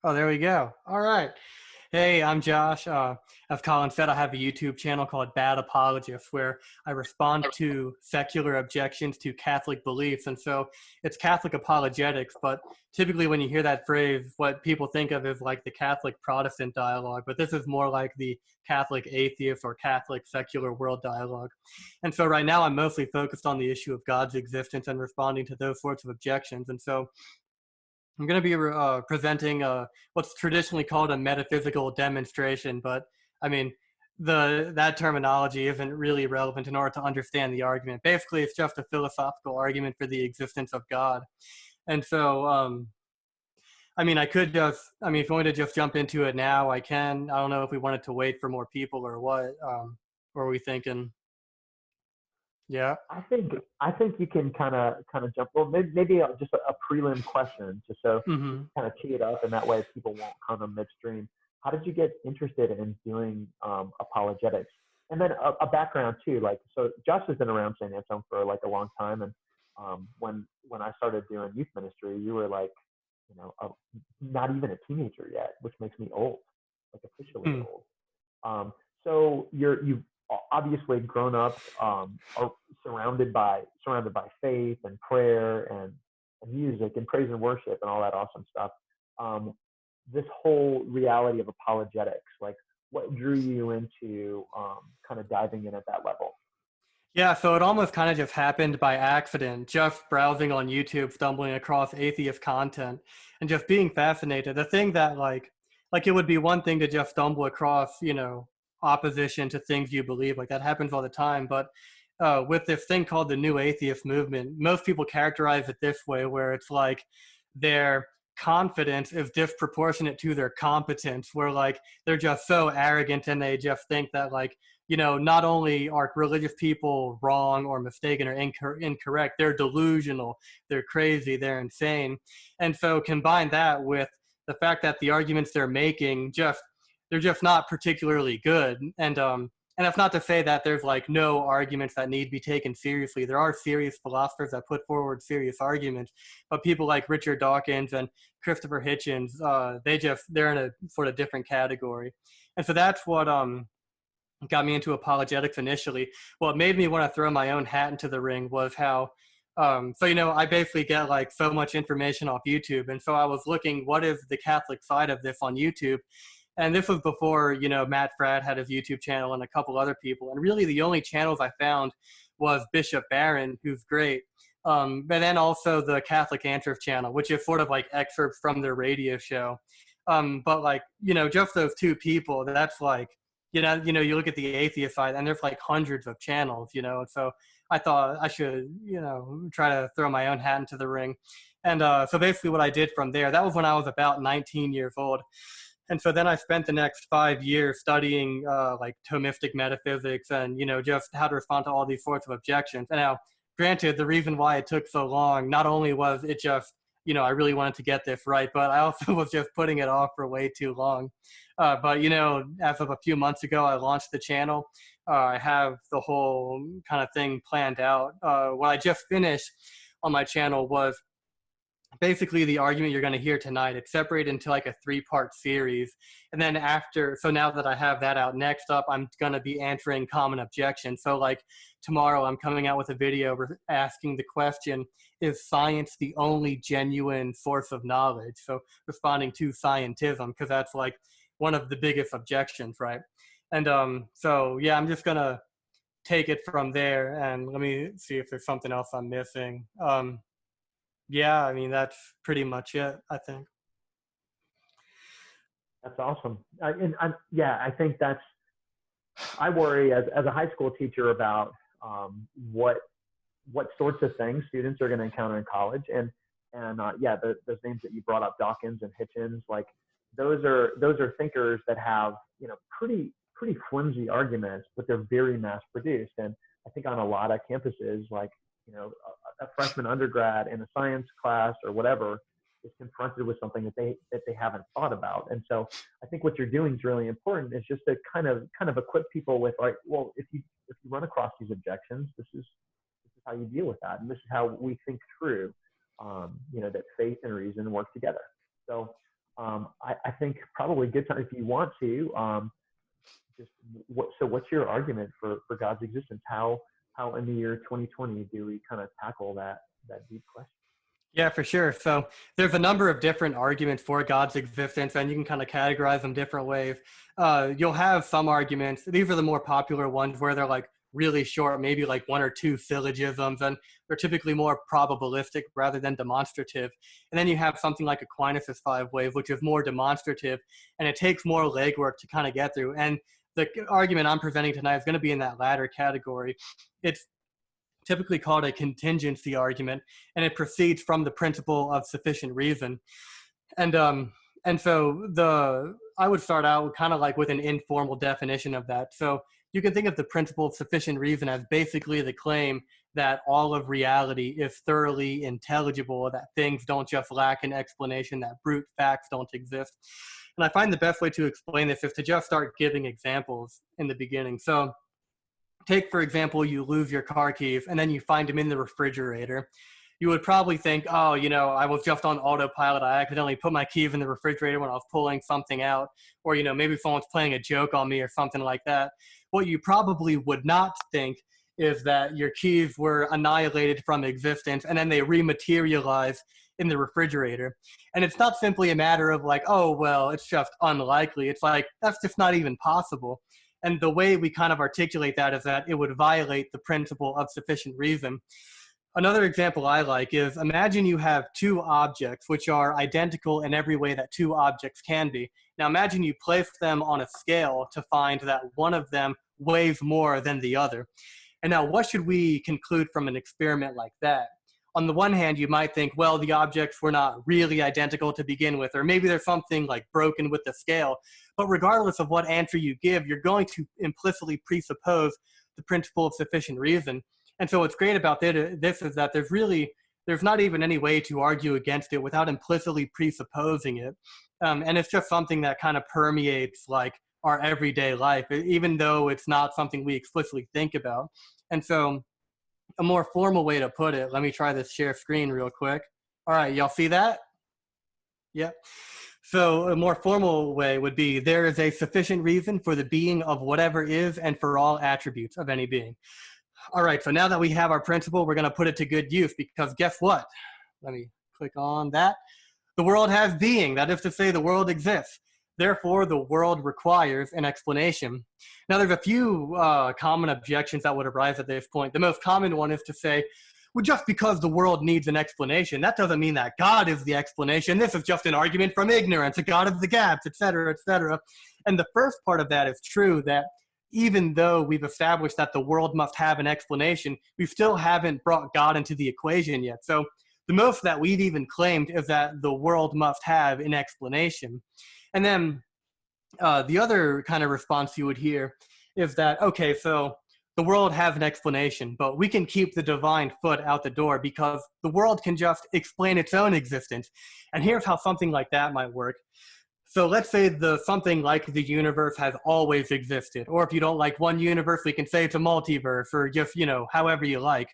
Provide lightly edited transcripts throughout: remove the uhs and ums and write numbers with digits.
Oh, there we go. All right. Hey, I'm Josh. As Colin said, I have a YouTube channel called Bad Apologists where I respond to secular objections to Catholic beliefs. And so it's Catholic apologetics, but typically when you hear that phrase, what people think of is like the Catholic Protestant dialogue, but this is more like the Catholic atheist or Catholic secular world dialogue. And so right now I'm mostly focused on the issue of God's existence and responding to those sorts of objections. And so I'm going to be presenting what's traditionally called a metaphysical demonstration, but I mean, that terminology isn't really relevant in order to understand the argument. Basically, it's just a philosophical argument for the existence of God. And so, I mean, if you want to just jump into it now, I can. I don't know if we wanted to wait for more people or what. What are we thinking? Yeah. I think you can kind of jump. Well, maybe just a prelim question, just so you Mm-hmm. can kind of tee it up, and that way people won't come in midstream. How did you get interested in doing apologetics? And then a background too. Like, so Josh has been around St. Anselm for like a long time, and when I started doing youth ministry, you were like, not even a teenager yet, which makes me old, like officially Mm. old. So you've obviously grown up, are surrounded by faith and prayer and music and praise and worship and all that awesome stuff. Um, this whole reality of apologetics, like what drew you into kind of diving in at that level? Yeah, so it almost kind of just happened by accident, just browsing on YouTube, stumbling across atheist content and just being fascinated. The thing that like it would be one thing to just stumble across, opposition to things you believe, like that happens all the time. But with this thing called the new atheist movement, most people characterize it this way, where it's like their confidence is disproportionate to their competence, where like they're just so arrogant and they just think that like not only are religious people wrong or mistaken or incorrect, they're delusional, they're crazy, they're insane. And so combine that with the fact that the arguments they're making they're just not particularly good. And that's not to say that there's like no arguments that need to be taken seriously. There are serious philosophers that put forward serious arguments, but people like Richard Dawkins and Christopher Hitchens, they're in a sort of different category. And so that's what got me into apologetics initially. What made me want to throw my own hat into the ring was how, I basically get like so much information off YouTube. And so I was looking, what is the Catholic side of this on YouTube? And this was before, Matt Fradd had his YouTube channel and a couple other people. And really the only channels I found was Bishop Barron, who's great. But then also the Catholic Answers channel, which is sort of like excerpts from their radio show. But like, just those two people, that's like, you look at the atheist side and there's like hundreds of channels, so I thought I should, try to throw my own hat into the ring. And so basically what I did from there, that was when I was about 19 years old. And so then I spent the next 5 years studying like Thomistic metaphysics and, just how to respond to all these sorts of objections. And now, granted, the reason why it took so long, not only was it just, I really wanted to get this right, but I also was just putting it off for way too long. But, as of a few months ago, I launched the channel. I have the whole kind of thing planned out. What I just finished on my channel was basically the argument you're going to hear tonight. It's separated into like a 3-part series. And then so now that I have that out, next up, I'm going to be answering common objections. So like tomorrow, I'm coming out with a video asking the question, is science the only genuine source of knowledge? So responding to scientism, because that's like one of the biggest objections, right? And so, yeah, I'm just going to take it from there. And let me see if there's something else I'm missing. Yeah, I mean, that's pretty much it, I think. That's awesome. Yeah, I think I worry as a high school teacher about what sorts of things students are going to encounter in college. And yeah, those names that you brought up, Dawkins and Hitchens, like those are thinkers that have, pretty flimsy arguments, but they're very mass produced. And I think on a lot of campuses, like, a freshman undergrad in a science class or whatever is confronted with something that they haven't thought about. And so I think what you're doing is really important, is just to kind of equip people with, like, well, if you run across these objections, this is how you deal with that, and this is how we think through that faith and reason work together. So I think probably good time if you want to. So what's your argument for God's existence? How in the year 2020 do we kind of tackle that deep question? Yeah, for sure. So there's a number of different arguments for God's existence, and you can kind of categorize them different ways. You'll have some arguments. These are the more popular ones where they're like really short, maybe like one or two syllogisms, and they're typically more probabilistic rather than demonstrative. And then you have something like Aquinas' five ways, which is more demonstrative, and it takes more legwork to kind of get through. And the argument I'm presenting tonight is going to be in that latter category. It's typically called a contingency argument, and it proceeds from the principle of sufficient reason. And so I would start out kind of like with an informal definition of that. So you can think of the principle of sufficient reason as basically the claim that all of reality is thoroughly intelligible, that things don't just lack an explanation, that brute facts don't exist. And I find the best way to explain this is to just start giving examples in the beginning. So take, for example, you lose your car keys and then you find them in the refrigerator. You would probably think, oh, I was just on autopilot. I accidentally put my keys in the refrigerator when I was pulling something out. Or, maybe someone's playing a joke on me or something like that. What you probably would not think is that your keys were annihilated from existence and then they rematerialize in the refrigerator. And it's not simply a matter of like, oh, well, it's just unlikely. It's like, that's just not even possible. And the way we kind of articulate that is that it would violate the principle of sufficient reason. Another example I like is imagine you have two objects which are identical in every way that two objects can be. Now imagine you place them on a scale to find that one of them weighs more than the other. And now what should we conclude from an experiment like that? On the one hand, you might think, well, the objects were not really identical to begin with, or maybe there's something like broken with the scale. But regardless of what answer you give, you're going to implicitly presuppose the principle of sufficient reason. And so what's great about this is that there's not even any way to argue against it without implicitly presupposing it. And it's just something that kind of permeates like our everyday life, even though it's not something we explicitly think about. And so a more formal way to put it, let me try this share screen real quick. All right, y'all see that? Yep. So a more formal way would be, there is a sufficient reason for the being of whatever is and for all attributes of any being. All right, so now that we have our principle, we're going to put it to good use, because guess what? Let me click on that. The world has being. That is to say, the world exists. Therefore, the world requires an explanation. Now, there's a few common objections that would arise at this point. The most common one is to say, well, just because the world needs an explanation, that doesn't mean that God is the explanation. This is just an argument from ignorance, a God of the gaps, et cetera, et cetera. And the first part of that is true, that even though we've established that the world must have an explanation, we still haven't brought God into the equation yet. So the most that we've even claimed is that the world must have an explanation. And then the other kind of response you would hear is that, okay, so the world has an explanation, but we can keep the divine foot out the door because the world can just explain its own existence. And here's how something like that might work. So let's say something like the universe has always existed. Or if you don't like one universe, we can say it's a multiverse, or just, however you like.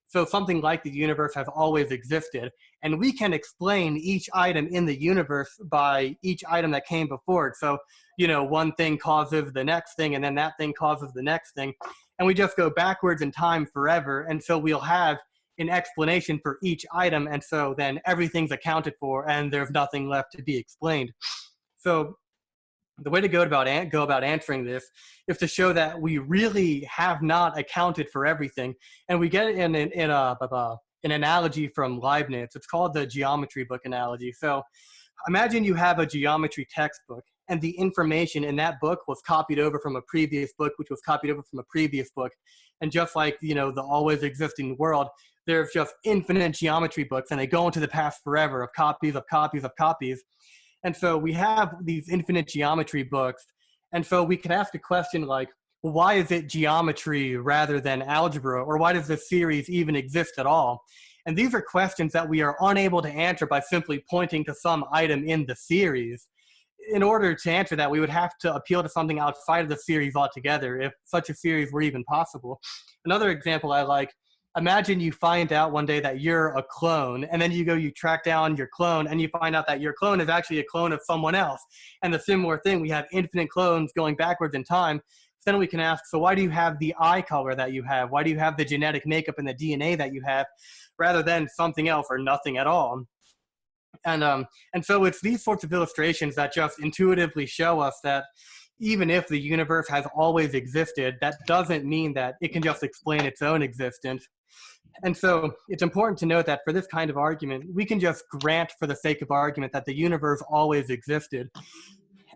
So something like the universe has always existed. And we can explain each item in the universe by each item that came before it. So, one thing causes the next thing, and then that thing causes the next thing. And we just go backwards in time forever. And so we'll have an explanation for each item. And so then everything's accounted for and there's nothing left to be explained. So the way to go about answering this is to show that we really have not accounted for everything. And we get it in an analogy from Leibniz. It's called the geometry book analogy. So imagine you have a geometry textbook, and the information in that book was copied over from a previous book, which was copied over from a previous book. And just like, the always existing world, there's just infinite geometry books, and they go into the past forever of copies of copies of copies. And so we have these infinite geometry books. And so we can ask a question like, well, why is it geometry rather than algebra? Or why does this series even exist at all? And these are questions that we are unable to answer by simply pointing to some item in the series. In order to answer that, we would have to appeal to something outside of the series altogether, if such a series were even possible. Another example I like imagine you find out one day that you're a clone, and then you track down your clone, and you find out that your clone is actually a clone of someone else. And the similar thing, we have infinite clones going backwards in time. So then we can ask, so why do you have the eye color that you have? Why do you have the genetic makeup and the DNA that you have, rather than something else or nothing at all? And so it's these sorts of illustrations that just intuitively show us that even if the universe has always existed, that doesn't mean that it can just explain its own existence. And so it's important to note that for this kind of argument, we can just grant for the sake of argument that the universe always existed.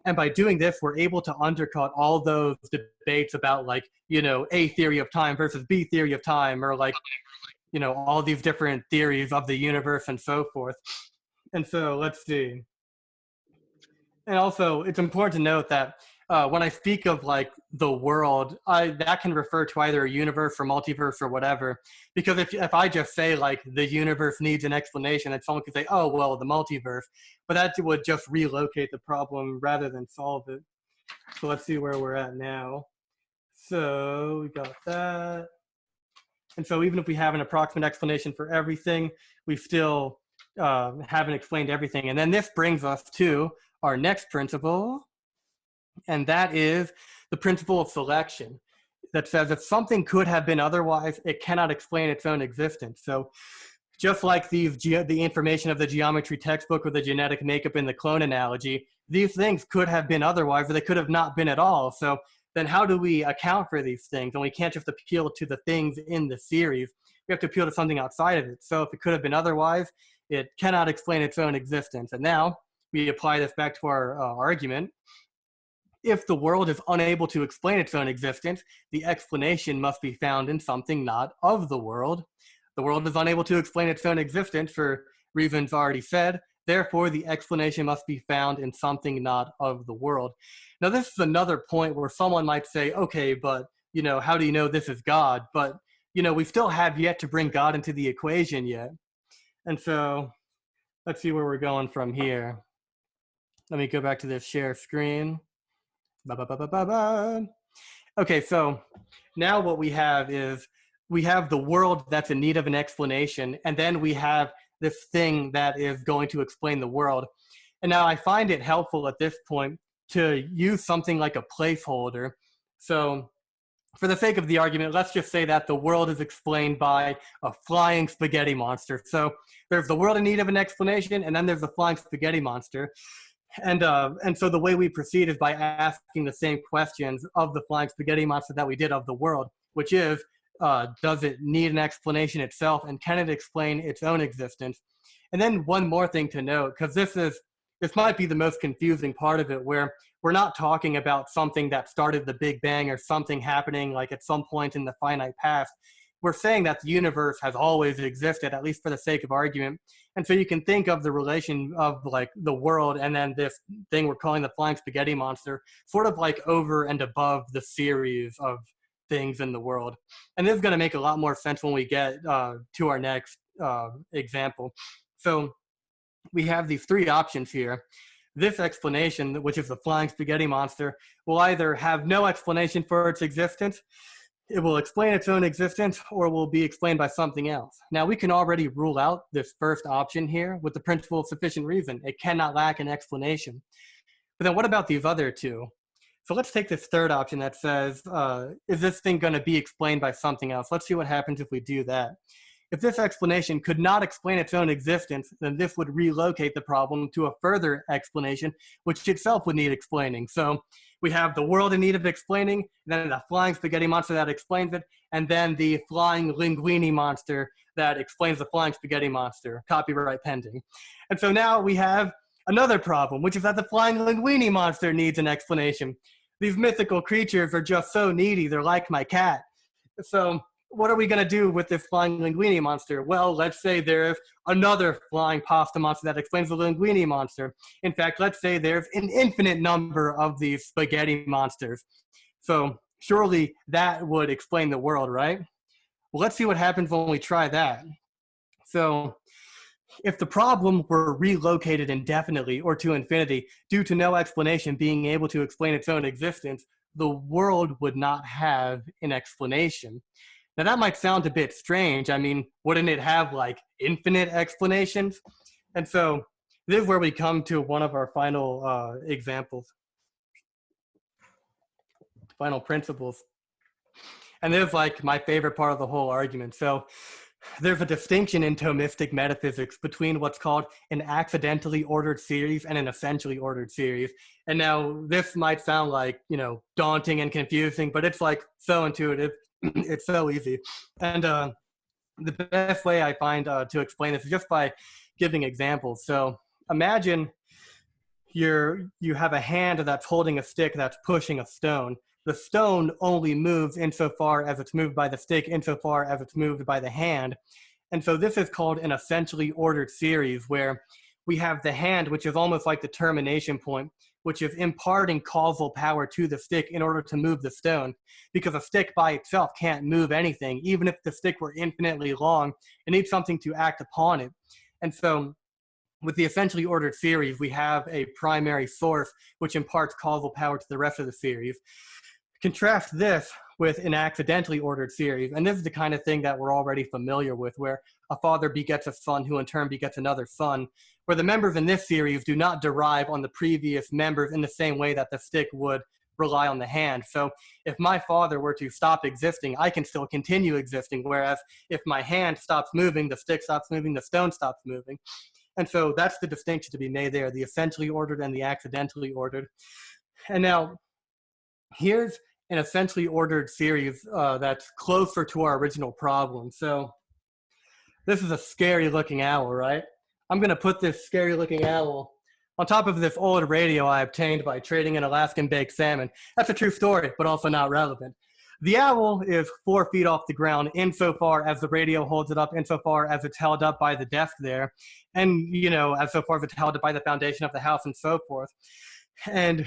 And by doing this, we're able to undercut all those debates about, like, A theory of time versus B theory of time, or like, all these different theories of the universe and so forth. And so let's see. And also, it's important to note that when I speak of like the world, that can refer to either a universe or multiverse or whatever. Because if I just say like the universe needs an explanation, then someone could say, oh, well, the multiverse. But that would just relocate the problem rather than solve it. So let's see where we're at now. So we got that. And so even if we have an approximate explanation for everything, we still haven't explained everything. And then this brings us to our next principle, and that is the principle of selection, that says if something could have been otherwise, it cannot explain its own existence. So just like the information of the geometry textbook or the genetic makeup in the clone analogy, these things could have been otherwise, or they could have not been at all. So then how do we account for these things? And we can't just appeal to the things in the series. We have to appeal to something outside of it. So if it could have been otherwise, it cannot explain its own existence. And now we apply this back to our argument. If the world is unable to explain its own existence, the explanation must be found in something not of the world. The world is unable to explain its own existence for reasons already said. Therefore, the explanation must be found in something not of the world. Now, this is another point where someone might say, okay, but, how do you know this is God? But, we still have yet to bring God into the equation yet. And so let's see where we're going from here. Let me go back to this share screen. Okay, so now what we have is we have the world that's in need of an explanation, and then we have this thing that is going to explain the world. And now I find it helpful at this point to use something like a placeholder. So for the sake of the argument, let's just say that the world is explained by a flying spaghetti monster. So there's the world in need of an explanation, and then there's the flying spaghetti monster. And so the way we proceed is by asking the same questions of the flying spaghetti monster that we did of the world, which is, does it need an explanation itself, and can it explain its own existence? And then one more thing to note, because this might be the most confusing part of it, where we're not talking about something that started the Big Bang or something happening like at some point in the finite past. We're saying that the universe has always existed, at least for the sake of argument. And so you can think of the relation of like the world and then this thing we're calling the flying spaghetti monster sort of like over and above the series of things in the world. And this is going to make a lot more sense when we get to our next example. So we have these three options here. This explanation, which is the flying spaghetti monster, will either have no explanation for its existence, it will explain its own existence, or will be explained by something else. Now, we can already rule out this first option here with the principle of sufficient reason. It cannot lack an explanation. But then what about these other two? So let's take this third option that says, is this thing going to be explained by something else? Let's see what happens if we do that. If this explanation could not explain its own existence, then this would relocate the problem to a further explanation, which itself would need explaining. So we have the world in need of explaining, then the flying spaghetti monster that explains it, and then the flying linguini monster that explains the flying spaghetti monster, copyright pending. And so now we have another problem, which is that the flying linguini monster needs an explanation. These mythical creatures are just so needy, they're like my cat. So what are we going to do with this flying linguini monster? Well, let's say there's another flying pasta monster that explains the linguini monster. In fact, let's say there's an infinite number of these spaghetti monsters. So surely that would explain the world, right? Well, let's see what happens when we try that. So if the problem were relocated indefinitely or to infinity due to no explanation being able to explain its own existence, the world would not have an explanation. Now that might sound a bit strange. I mean, wouldn't it have like infinite explanations? And so this is where we come to one of our final examples, final principles. And this is like my favorite part of the whole argument. So there's a distinction in Thomistic metaphysics between what's called an accidentally ordered series and an essentially ordered series. And now this might sound like, daunting and confusing, but it's like so intuitive. It's so easy. And the best way I find to explain this is just by giving examples. So imagine you have a hand that's holding a stick that's pushing a stone. The stone only moves insofar as it's moved by the stick, insofar as it's moved by the hand. And so this is called an essentially ordered series, where we have the hand, which is almost like the termination point, which is imparting causal power to the stick in order to move the stone. Because a stick by itself can't move anything. Even if the stick were infinitely long, it needs something to act upon it. And so with the essentially ordered series, we have a primary source which imparts causal power to the rest of the series. Contrast this with an accidentally ordered series, and this is the kind of thing that we're already familiar with, where a father begets a son who in turn begets another son, where the members in this series do not derive on the previous members in the same way that the stick would rely on the hand. So if my father were to stop existing, I can still continue existing, whereas if my hand stops moving, the stick stops moving, the stone stops moving. And so that's the distinction to be made there, the essentially ordered and the accidentally ordered. And now, here's an essentially ordered series that's closer to our original problem. So this is a scary looking owl, right? I'm going to put this scary looking owl on top of this old radio I obtained by trading in Alaskan baked salmon. That's a true story, but also not relevant. The owl is 4 feet off the ground insofar as the radio holds it up, insofar as it's held up by the desk there, and, as so far as it's held up by the foundation of the house and so forth. And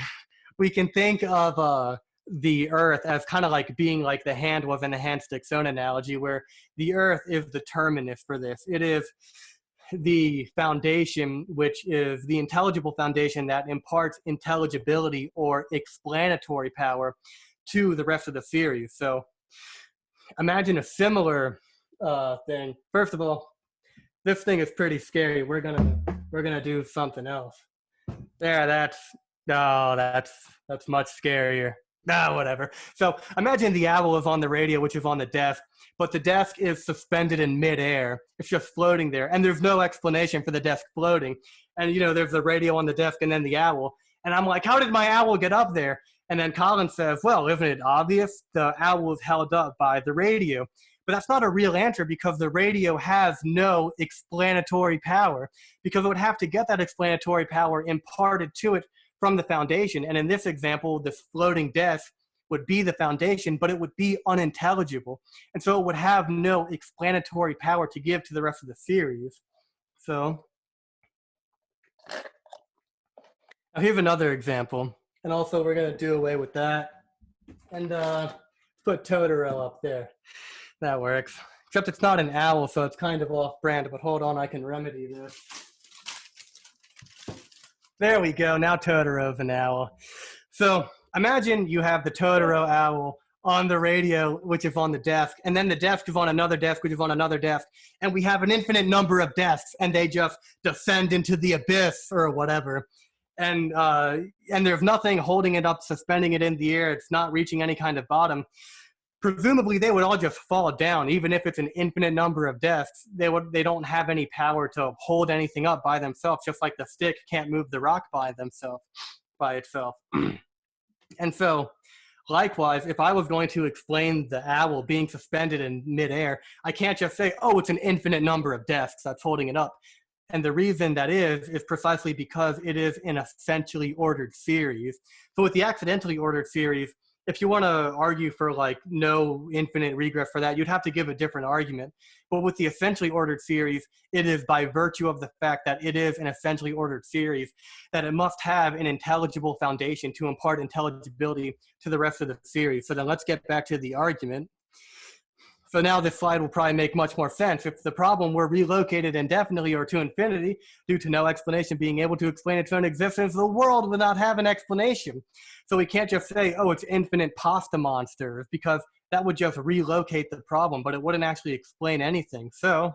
we can think of the earth as kind of like being like the hand was in the hand stick stone analogy, where the earth is the terminus for this. It is the foundation, which is the intelligible foundation that imparts intelligibility or explanatory power to the rest of the series. So imagine a similar thing. First of all, this thing is pretty scary. We're gonna do something else. There, that's much scarier. Whatever. So imagine the owl is on the radio, which is on the desk, but the desk is suspended in midair. It's just floating there, and there's no explanation for the desk floating. And there's the radio on the desk and then the owl. And I'm like, how did my owl get up there? And then Colin says, well, isn't it obvious? The owl is held up by the radio. But that's not a real answer, because the radio has no explanatory power, because it would have to get that explanatory power imparted to it from the foundation. And in this example, the floating desk would be the foundation, but it would be unintelligible. And so it would have no explanatory power to give to the rest of the series. So now here's another example. And also we're going to do away with that. And put Totoro up there. That works. Except it's not an owl, so it's kind of off-brand. But hold on, I can remedy this. There we go. Now Totoro's an owl. So imagine you have the Totoro owl on the radio, which is on the desk, and then the desk is on another desk, which is on another desk, and we have an infinite number of desks, and they just descend into the abyss or whatever. And there's nothing holding it up, suspending it in the air. It's not reaching any kind of bottom. Presumably, they would all just fall down, even if it's an infinite number of desks. They don't have any power to hold anything up by themselves, just like the stick can't move the rock by itself. And so, likewise, if I was going to explain the owl being suspended in midair, I can't just say, oh, it's an infinite number of desks that's holding it up. And the reason that is precisely because it is an essentially ordered series. So with the accidentally ordered series, if you want to argue for like no infinite regress for that, you'd have to give a different argument. But with the essentially ordered series, it is by virtue of the fact that it is an essentially ordered series that it must have an intelligible foundation to impart intelligibility to the rest of the series. So then let's get back to the argument. So now this slide will probably make much more sense. If the problem were relocated indefinitely or to infinity due to no explanation being able to explain its own existence, the world would not have an explanation. So we can't just say, oh, it's infinite pasta monsters, because that would just relocate the problem, but it wouldn't actually explain anything. So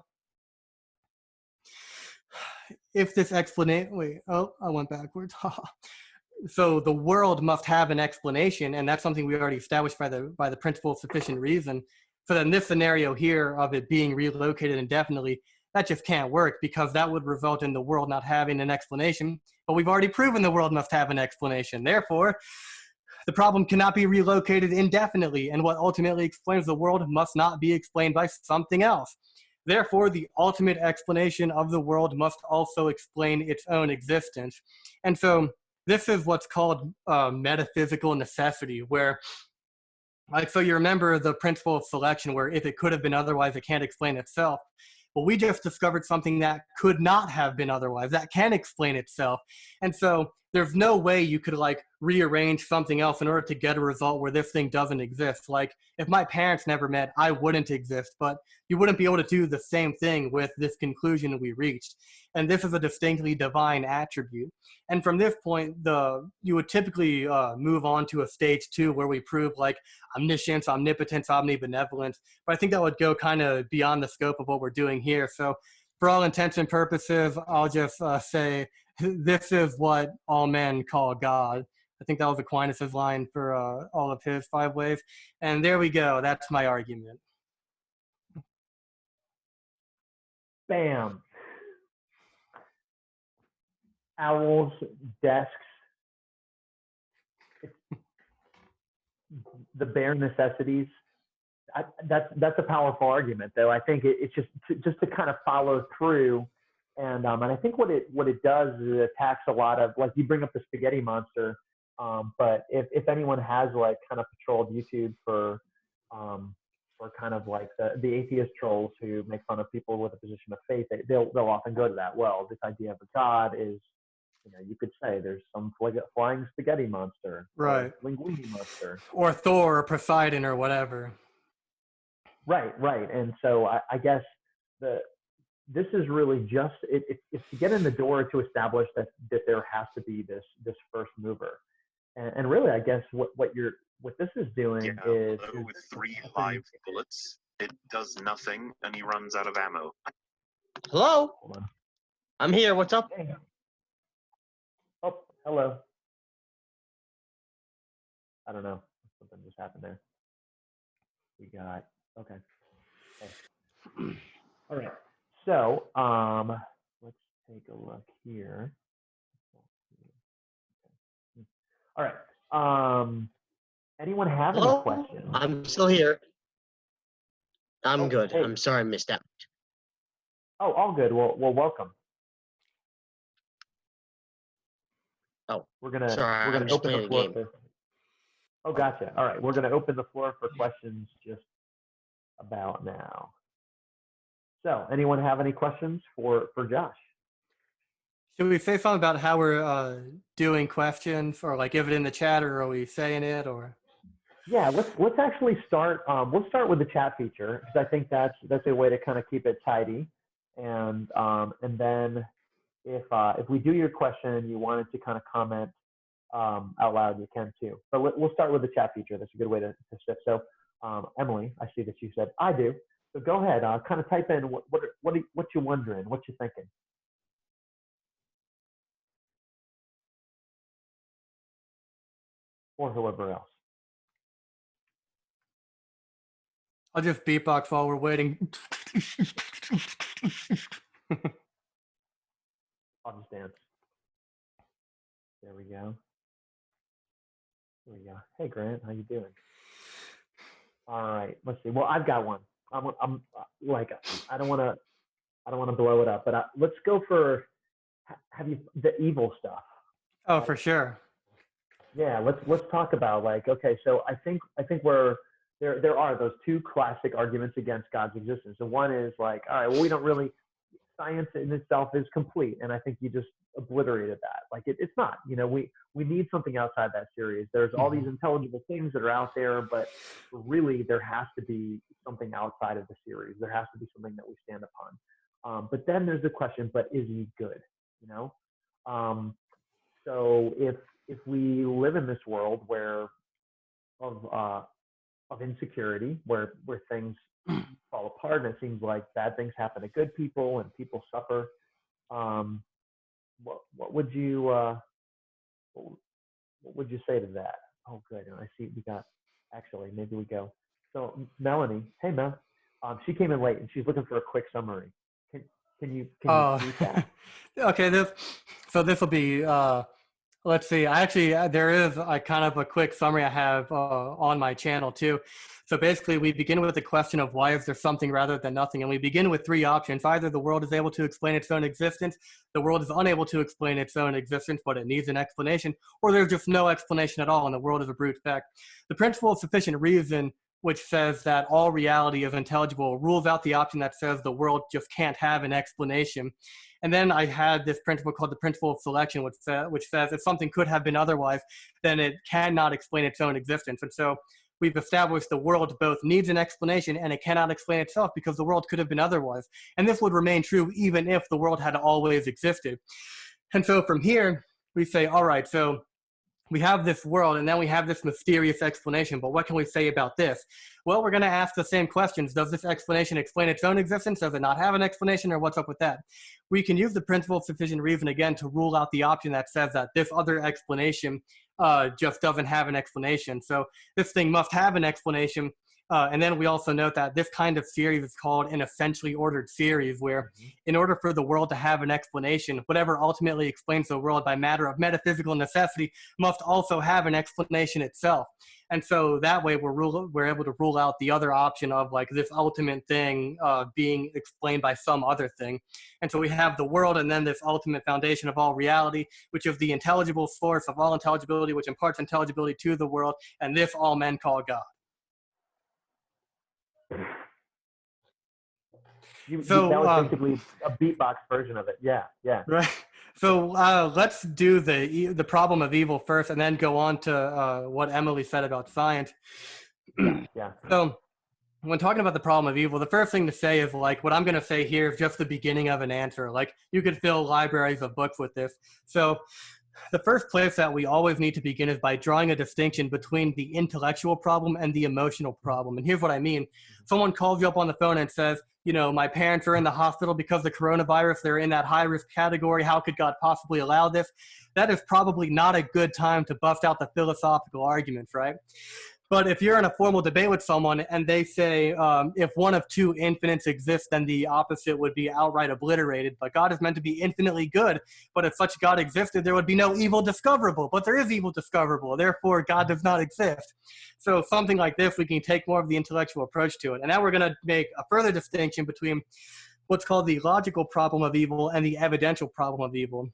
if this explanation, wait, oh, I went backwards. So the world must have an explanation, and that's something we already established by the principle of sufficient reason. So then this scenario here of it being relocated indefinitely, that just can't work, because that would result in the world not having an explanation. But we've already proven the world must have an explanation. Therefore, the problem cannot be relocated indefinitely, and what ultimately explains the world must not be explained by something else. Therefore, the ultimate explanation of the world must also explain its own existence. And so this is what's called metaphysical necessity, where, like, so you remember the principle of selection, where if it could have been otherwise, it can't explain itself. Well, we just discovered something that could not have been otherwise, that can explain itself. And so there's no way you could like rearrange something else in order to get a result where this thing doesn't exist. Like if my parents never met, I wouldn't exist, but you wouldn't be able to do the same thing with this conclusion we reached. And this is a distinctly divine attribute. And from this point, you would typically move on to a stage 2 where we prove like omniscience, omnipotence, omnibenevolence. But I think that would go kind of beyond the scope of what we're doing here. So for all intents and purposes, I'll just say this is what all men call God. I think that was Aquinas' line for all of his 5 ways. And there we go. That's my argument. Bam. Owls, desks, the bare necessities. That's a powerful argument, though. I think it's just to kind of follow through, and I think what it does is it attacks a lot of, like, you bring up the spaghetti monster, but if anyone has like kind of patrolled YouTube for kind of like the atheist trolls who make fun of people with a position of faith, they'll often go to that. Well, this idea of a God is, you could say there's some flying spaghetti monster, right? Linguini monster, or Thor, or Poseidon, or whatever. Right. And so I guess this is really just it's to get in the door to establish that there has to be this first mover, and really I guess what this is doing is with 3 live bullets, it does nothing, and he runs out of ammo. Hello? Hold on. I'm here. What's up? Oh, hello. I don't know. Something just happened there. We got, okay. All right. So, let's take a look here. All right. Anyone have any questions? I'm still here. I'm good. Hey. I'm sorry I missed out. Oh, all good. Well, welcome. Oh, we're gonna I'm open the floor. Oh, gotcha. All right, we're gonna open the floor for questions just about now. So, anyone have any questions for Josh? Should we say something about how we're doing questions, or like give it in the chat, or are we saying it, or? Yeah, let's actually start. We'll start with the chat feature, because I think that's a way to kind of keep it tidy, and then if we do your question and you wanted to kind of comment out loud, you can too. But we'll start with the chat feature. That's a good way to shift. So Emily, I see that you said I do. So go ahead, kind of type in what you're wondering, what you're thinking. Or whoever else. I'll just beatbox while we're waiting. I'll just dance. There we go. There we go. Hey Grant, how you doing? All right, let's see. Well, I've got one. I'm like, I don't want to blow it up, but let's go for the evil stuff. Oh, for sure. Yeah, let's talk about, like, okay, so I think there are those 2 classic arguments against God's existence. The one is like, all right, well, we don't really, science in itself is complete, and I think you just obliterated that. Like it's not, we need something outside that series. There's all these intelligible things that are out there, but really there has to be something outside of the series. There has to be something that we stand upon. But then there's the question, but is he good? So if we live in this world where of insecurity, where things fall apart and it seems like bad things happen to good people and people suffer, what would you say to that? Oh, good. And I see we got, actually, maybe we go. So Melanie, hey Mel, she came in late and she's looking for a quick summary. Can you read that? Okay, this will be, let's see, there is a kind of a quick summary I have on my channel too. So basically we begin with the question of why is there something rather than nothing? And we begin with three options. Either the world is able to explain its own existence, the world is unable to explain its own existence, but it needs an explanation, or there's just no explanation at all and the world is a brute fact. The principle of sufficient reason, which says that all reality is intelligible, rules out the option that says the world just can't have an explanation. And then I had this principle called the principle of selection, which says if something could have been otherwise, then it cannot explain its own existence. And so we've established the world both needs an explanation and it cannot explain itself because the world could have been otherwise. And this would remain true even if the world had always existed. And so from here, we say, all right, so we have this world and then we have this mysterious explanation, but what can we say about this? Well, we're going to ask the same questions. Does this explanation explain its own existence? Does it not have an explanation, or what's up with that? We can use the principle of sufficient reason again to rule out the option that says that this other explanation just doesn't have an explanation. So this thing must have an explanation. And then we also note that this kind of series is called an essentially ordered series, where in order for the world to have an explanation, whatever ultimately explains the world by matter of metaphysical necessity must also have an explanation itself. And so that way we're able to rule out the other option of like this ultimate thing being explained by some other thing. And so we have the world and then this ultimate foundation of all reality, which is the intelligible source of all intelligibility, which imparts intelligibility to the world, and this all men call God. That was basically a beatbox version of it. Yeah. Right. So let's do the problem of evil first, and then go on to what Emily said about science. Yeah. So when talking about the problem of evil, the first thing to say is like what I'm going to say here is just the beginning of an answer. Like you could fill libraries of books with this. So the first place that we always need to begin is by drawing a distinction between the intellectual problem and the emotional problem. And here's what I mean. Someone calls you up on the phone and says, my parents are in the hospital because of the coronavirus. They're in that high-risk category. How could God possibly allow this? That is probably not a good time to bust out the philosophical arguments, right? But if you're in a formal debate with someone and they say, if one of two infinites exists, then the opposite would be outright obliterated. But God is meant to be infinitely good. But if such God existed, there would be no evil discoverable. But there is evil discoverable. Therefore, God does not exist. So something like this, we can take more of the intellectual approach to it. And now we're going to make a further distinction between what's called the logical problem of evil and the evidential problem of evil.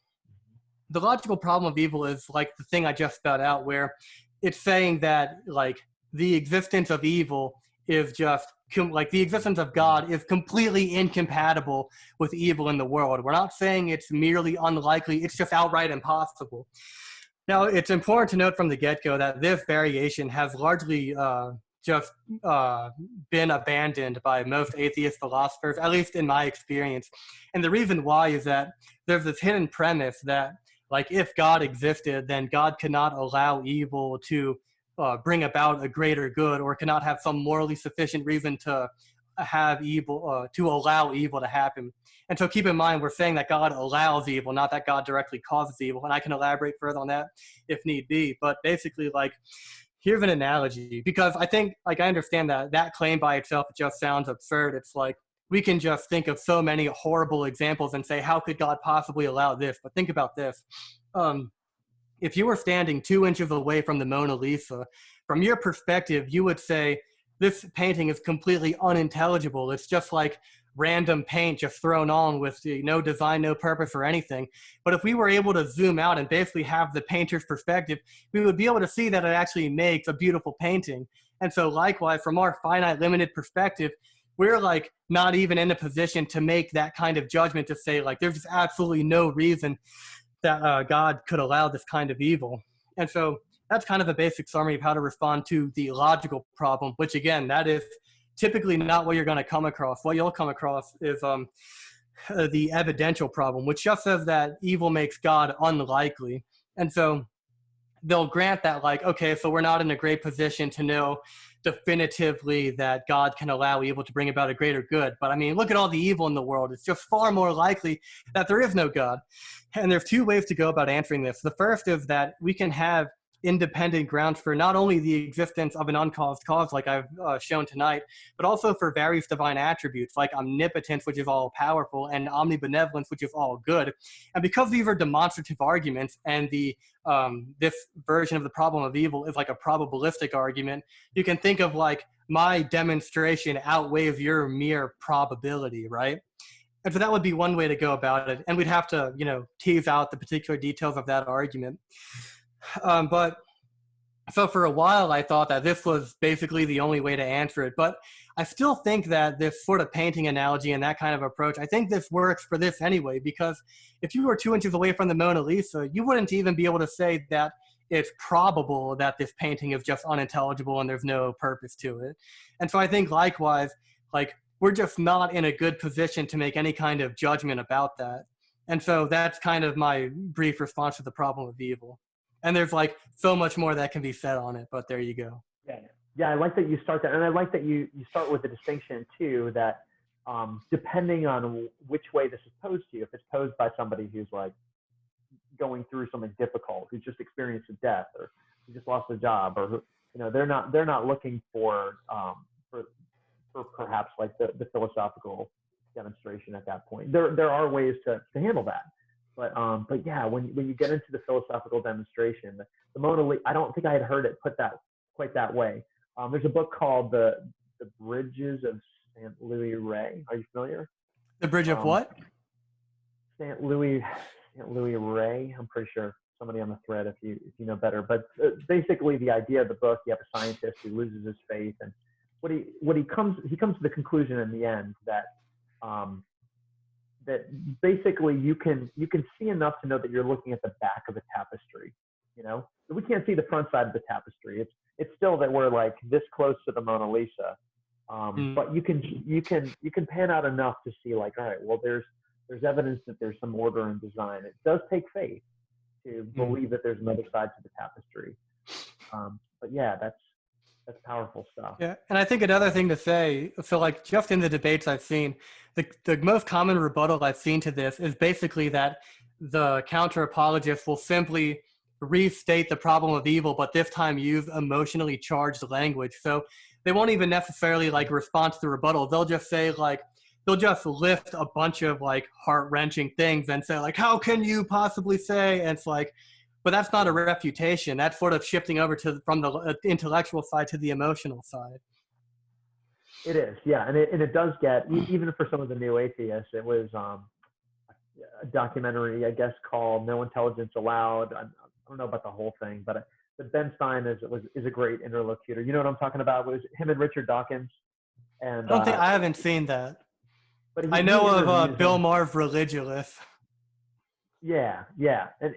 The logical problem of evil is like the thing I just spelled out, where it's saying that like the existence of evil is just like the existence of God is completely incompatible with evil in the world. We're not saying it's merely unlikely, it's just outright impossible. Now, it's important to note from the get-go that this variation has largely just been abandoned by most atheist philosophers, at least in my experience. And the reason why is that there's this hidden premise that like if God existed, then God cannot allow evil to bring about a greater good, or cannot have some morally sufficient reason to have evil, to allow evil to happen. And so keep in mind, we're saying that God allows evil, not that God directly causes evil. And I can elaborate further on that if need be. But basically, like, here's an analogy, because I think, like, I understand that claim by itself just sounds absurd. It's like, we can just think of so many horrible examples and say, how could God possibly allow this? But think about this. If you were standing 2 inches away from the Mona Lisa, from your perspective, you would say, this painting is completely unintelligible. It's just like random paint just thrown on with no design, no purpose or anything. But if we were able to zoom out and basically have the painter's perspective, we would be able to see that it actually makes a beautiful painting. And so likewise, from our finite, limited perspective, we're like not even in a position to make that kind of judgment to say like there's just absolutely no reason that God could allow this kind of evil. And so that's kind of a basic summary of how to respond to the logical problem, which again, that is typically not what you're going to come across. What you'll come across is the evidential problem, which just says that evil makes God unlikely. And so they'll grant that, like, okay, so we're not in a great position to know definitively that God can allow evil to bring about a greater good. But I mean, look at all the evil in the world. It's just far more likely that there is no God. And there's two ways to go about answering this. The first is that we can have independent grounds for not only the existence of an uncaused cause, like I've shown tonight, but also for various divine attributes like omnipotence, which is all powerful, and omnibenevolence, which is all good. And because these are demonstrative arguments, and this version of the problem of evil is like a probabilistic argument, you can think of like my demonstration outweighs your mere probability, right? And so that would be one way to go about it. And we'd have to, tease out the particular details of that argument. But so for a while, I thought that this was basically the only way to answer it. But I still think that this sort of painting analogy and that kind of approach, I think this works for this anyway, because if you were 2 inches away from the Mona Lisa, you wouldn't even be able to say that it's probable that this painting is just unintelligible and there's no purpose to it. And so I think likewise, like, we're just not in a good position to make any kind of judgment about that. And so that's kind of my brief response to the problem of evil. And there's like so much more that can be said on it, but there you go. Yeah, I like that you start that. And I like that you start with the distinction too, that depending on which way this is posed to you, if it's posed by somebody who's like going through something difficult, who's just experienced a death, or who just lost a job, or who, they're not looking for perhaps like the philosophical demonstration at that point. There are ways to handle that. But yeah, when you get into the philosophical demonstration, the Mona Lisa, I don't think I had heard it put that quite that way. There's a book called the Bridges of St. Louis Ray. Are you familiar? The Bridge of what? St. Louis Ray. I'm pretty sure somebody on the thread if you know better. But basically, the idea of the book, you have a scientist who loses his faith, and he comes to the conclusion in the end that that basically you can see enough to know that you're looking at the back of a tapestry. We can't see the front side of the tapestry. It's still that we're like this close to the Mona Lisa, but you can pan out enough to see like, all right, well, there's evidence that there's some order and design. It does take faith to believe that there's another side to the tapestry. But yeah, that's powerful stuff. Yeah, and I think another thing to say, so like just in the debates I've seen, the most common rebuttal I've seen to this is basically that the counter apologists will simply restate the problem of evil, but this time use emotionally charged language. So they won't even necessarily like respond to the rebuttal. They'll just say like, they'll just lift a bunch of like heart-wrenching things and say like, how can you possibly say? And it's like, but that's not a refutation. That's sort of shifting over from the intellectual side to the emotional side. It is, yeah, and it does get, even for some of the new atheists, it was a documentary, I guess, called No Intelligence Allowed. I don't know about the whole thing, but Ben Stein is a great interlocutor. You know what I'm talking about? It was him and Richard Dawkins. And I haven't seen that. But I know of Bill Maher's Religulous. Yeah, and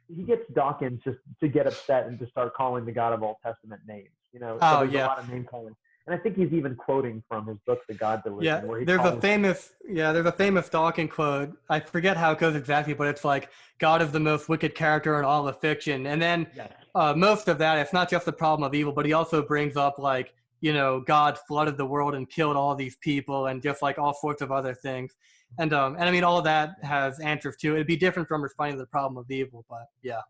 he gets Dawkins just to get upset and to start calling the God of Old Testament names. So there's a lot of name calling. And I think he's even quoting from his book, The God Delusion. Yeah, where there's a famous Dawkins quote. I forget how it goes exactly, but it's like, God is the most wicked character in all of fiction. And then most of that, it's not just the problem of evil, but he also brings up like, God flooded the world and killed all these people and just like all sorts of other things. And I mean, all of that has answers too. It'd be different from responding to the problem of evil, but yeah.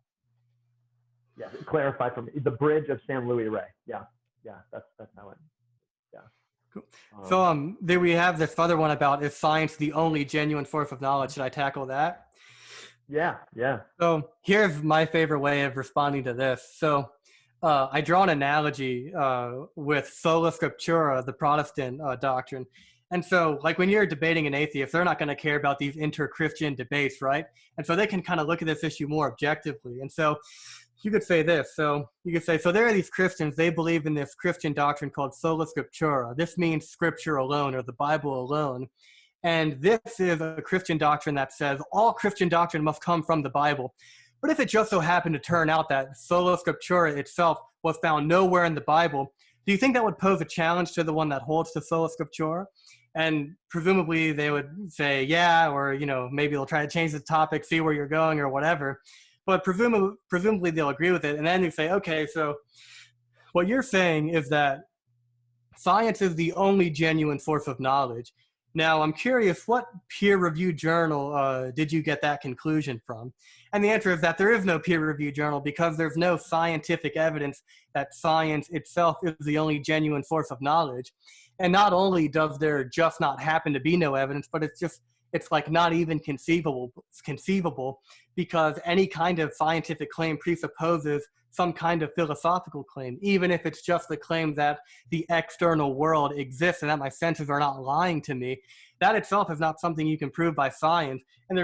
Yeah, clarify from the Bridge of San Luis Rey. Yeah, that's how it. Yeah. Cool. So there we have this other one about, is science the only genuine source of knowledge? Should I tackle that? Yeah. So here's my favorite way of responding to this. So I draw an analogy with sola scriptura, the Protestant doctrine. And so, like, when you're debating an atheist, they're not going to care about these inter-Christian debates, right? And so they can kind of look at this issue more objectively. And so you could say this. So you could say, so there are these Christians, they believe in this Christian doctrine called sola scriptura. This means scripture alone, or the Bible alone. And this is a Christian doctrine that says all Christian doctrine must come from the Bible. But if it just so happened to turn out that sola scriptura itself was found nowhere in the Bible, do you think that would pose a challenge to the one that holds to sola scriptura? And presumably they would say, yeah, or, maybe they'll try to change the topic, see where you're going or whatever. But presumably they'll agree with it. And then you say, okay, so what you're saying is that science is the only genuine source of knowledge. Now, I'm curious, what peer-reviewed journal did you get that conclusion from? And the answer is that there is no peer-reviewed journal because there's no scientific evidence that science itself is the only genuine source of knowledge. And not only does there just not happen to be no evidence, but it's like not even conceivable because any kind of scientific claim presupposes some kind of philosophical claim, even if it's just the claim that the external world exists and that my senses are not lying to me. That itself is not something you can prove by science. And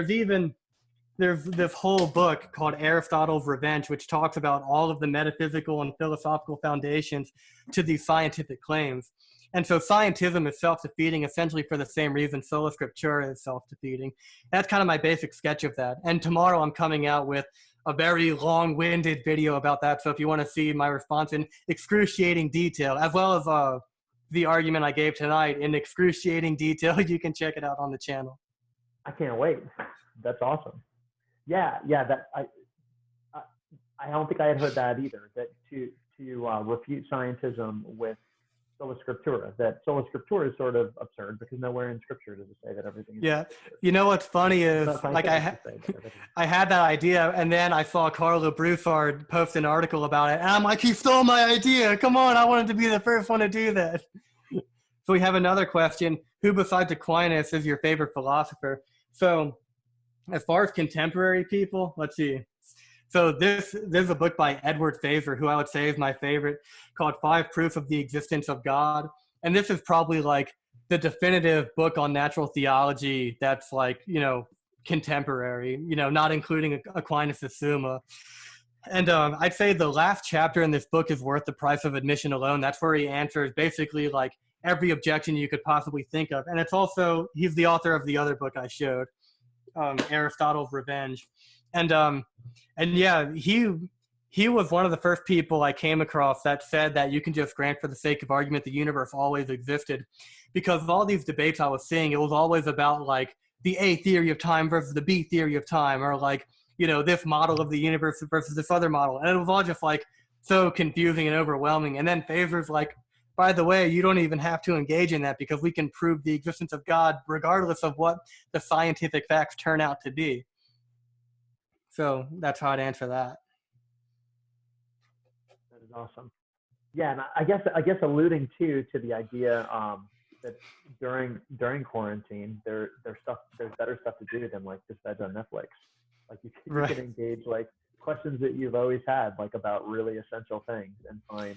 there's this whole book called Aristotle's Revenge, which talks about all of the metaphysical and philosophical foundations to these scientific claims. And so scientism is self-defeating essentially for the same reason sola scriptura is self-defeating. That's kind of my basic sketch of that. And tomorrow I'm coming out with a very long-winded video about that. So if you want to see my response in excruciating detail, as well as the argument I gave tonight in excruciating detail, you can check it out on the channel. I can't wait. That's awesome. Yeah. That I don't think I had heard that either. That to refute scientism with sola scriptura, that sola scriptura is sort of absurd because nowhere in scripture does it say that everything is yeah absurd. You know what's funny is like I had that idea and then I saw Karlo Brousard post an article about it and I'm like, he stole my idea, come on, I wanted to be the first one to do that. So we have another question: who besides Aquinas is your favorite philosopher? So as far as contemporary people, let's see. So there's a book by Edward Feser, who I would say is my favorite, called 5 Proofs of the Existence of God. And this is probably like the definitive book on natural theology that's like, contemporary, not including Aquinas' Summa. And I'd say the last chapter in this book is worth the price of admission alone. That's where he answers basically like every objection you could possibly think of. And it's also, he's the author of the other book I showed, Aristotle's Revenge. And yeah, he was one of the first people I came across that said that you can just grant for the sake of argument the universe always existed. Because of all these debates I was seeing, it was always about like the A theory of time versus the B theory of time, or like, this model of the universe versus this other model. And it was all just like so confusing and overwhelming. And then Feser's like, by the way, you don't even have to engage in that because we can prove the existence of God regardless of what the scientific facts turn out to be. So that's how I'd answer that. That is awesome. Yeah, and I guess alluding to the idea that during quarantine, there's better stuff to do than like just veg on Netflix. Like you can engage like questions that you've always had, like about really essential things, and find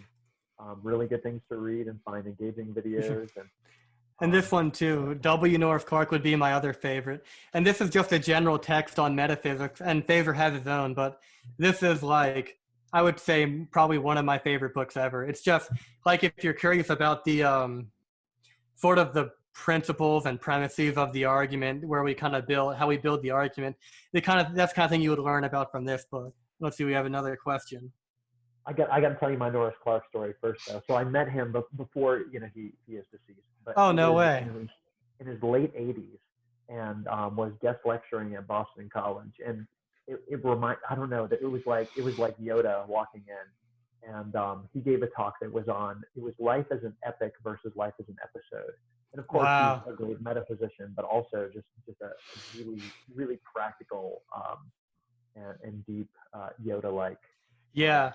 really good things to read and find engaging videos and this one too, Norris Clarke would be my other favorite. And this is just a general text on metaphysics, and Feser has his own, but this is like, I would say probably one of my favorite books ever. It's just like, if you're curious about the sort of the principles and premises of the argument, where we kind of how we build the argument, that's the kind of thing you would learn about from this book. Let's see, we have another question. I got to tell you my Norris Clarke story first, though. So I met him before he is deceased. But oh, no way! In his late 80s, and was guest lecturing at Boston College, and it I don't know, that it was like Yoda walking in, and he gave a talk that was life as an epic versus life as an episode. And of course, wow, he's a great metaphysician, but also just a really really practical and deep Yoda-like. Yeah.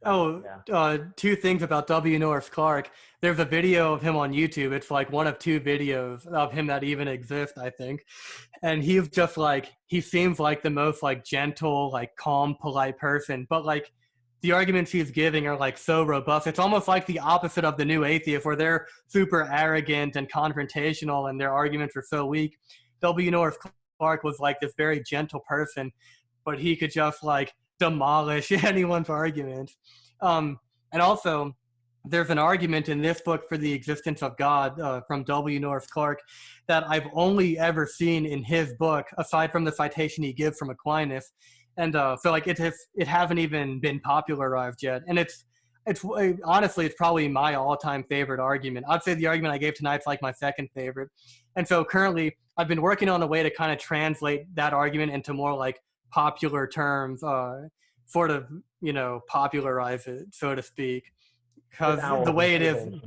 Two things about Norris Clarke. There's a video of him on YouTube. It's like one of 2 videos of him that even exist, I think. And he's just like, he seems like the most like gentle, like calm, polite person. But like the arguments he's giving are like so robust. It's almost like the opposite of the new atheists, where they're super arrogant and confrontational and their arguments are so weak. Norris Clarke was like this very gentle person, but he could just like demolish anyone's argument. And also, there's an argument in this book for the existence of God from W. Norris Clarke that I've only ever seen in his book, aside from the citation he gives from Aquinas. And so like it hasn't even been popularized yet. And it's honestly, it's probably my all-time favorite argument. I'd say the argument I gave tonight's like my second favorite. And so currently I've been working on a way to kind of translate that argument into more like popular terms, sort of, popularize it, so to speak. Because the way it is,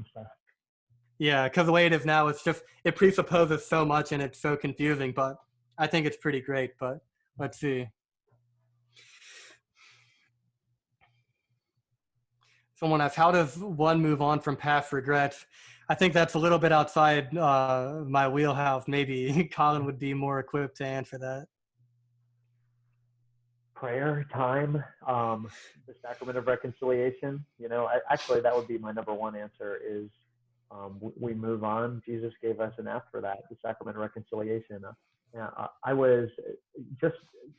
because the way it is now, it presupposes so much and it's so confusing, but I think it's pretty great. But let's see. Someone asked, how does one move on from past regrets? I think that's a little bit outside my wheelhouse. Maybe Colin would be more equipped to answer that. Prayer, time, the sacrament of reconciliation. Actually, that would be my number one answer is we move on. Jesus gave us an F for that, the sacrament of reconciliation. I was just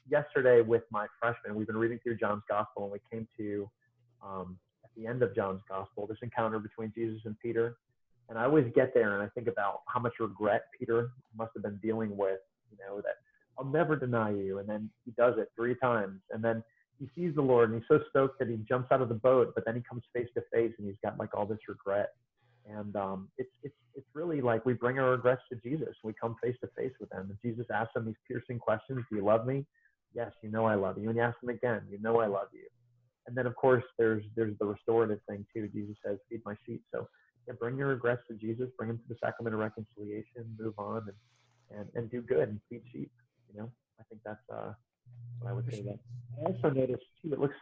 yesterday with my freshmen, we've been reading through John's Gospel, and we came to, at the end of John's Gospel, this encounter between Jesus and Peter. And I always get there and I think about how much regret Peter must have been dealing with, that I'll never deny you. And then he does it 3 times. And then he sees the Lord and he's so stoked that he jumps out of the boat, but then he comes face to face and he's got like all this regret. And it's really like we bring our regrets to Jesus. We come face to face with him. And Jesus asks him these piercing questions. Do you love me? Yes, I love you. And he asks him again, I love you. And then of course there's the restorative thing too. Jesus says, feed my sheep. So bring your regrets to Jesus, bring them to the sacrament of reconciliation, move on and do good and feed sheep. I think that's what I would say. That I also noticed too, it looks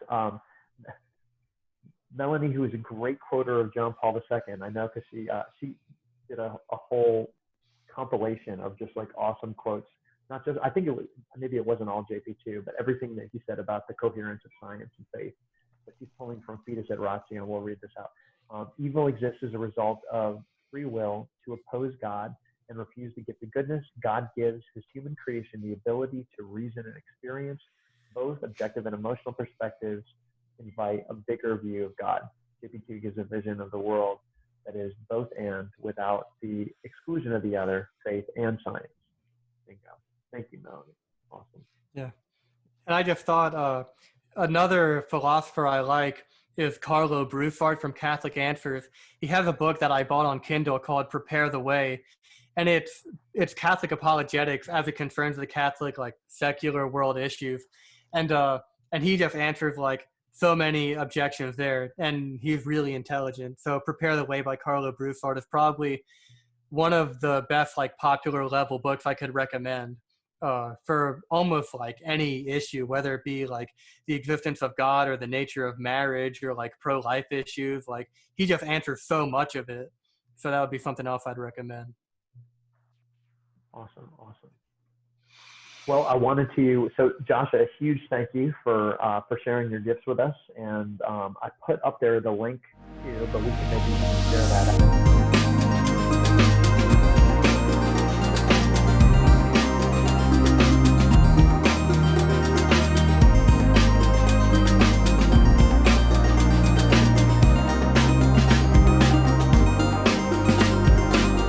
Melanie, who is a great quoter of John Paul II, I know because she did a whole compilation of just like awesome quotes. Not just, I think maybe it wasn't all JP2, but everything that he said about the coherence of science and faith. But she's pulling from Fides et Ratio, and we'll read this out. Evil exists as a result of free will to oppose God and refuse to get the goodness God gives his human creation the ability to reason and experience. Both objective and emotional perspectives invite a bigger view of God. JP2 gives a vision of the world that is both and, without the exclusion of the other, faith and science. Thank you, Melanie. Awesome. Yeah. And I just thought another philosopher I like is Karlo Brousard from Catholic Answers. He has a book that I bought on Kindle called Prepare the Way. And it's Catholic apologetics as it concerns the Catholic, like, secular world issues. And he just answers, like, so many objections there. And he's really intelligent. So Prepare the Way by Karlo Brousard is probably one of the best, like, popular level books I could recommend. For almost like any issue, whether it be like the existence of God or the nature of marriage or like pro-life issues. Like, he just answers so much of it. So that would be something else I'd recommend. Awesome. Well, I wanted to, so Josh, a huge thank you for sharing your gifts with us. And I put up there the link too, but we can maybe share that.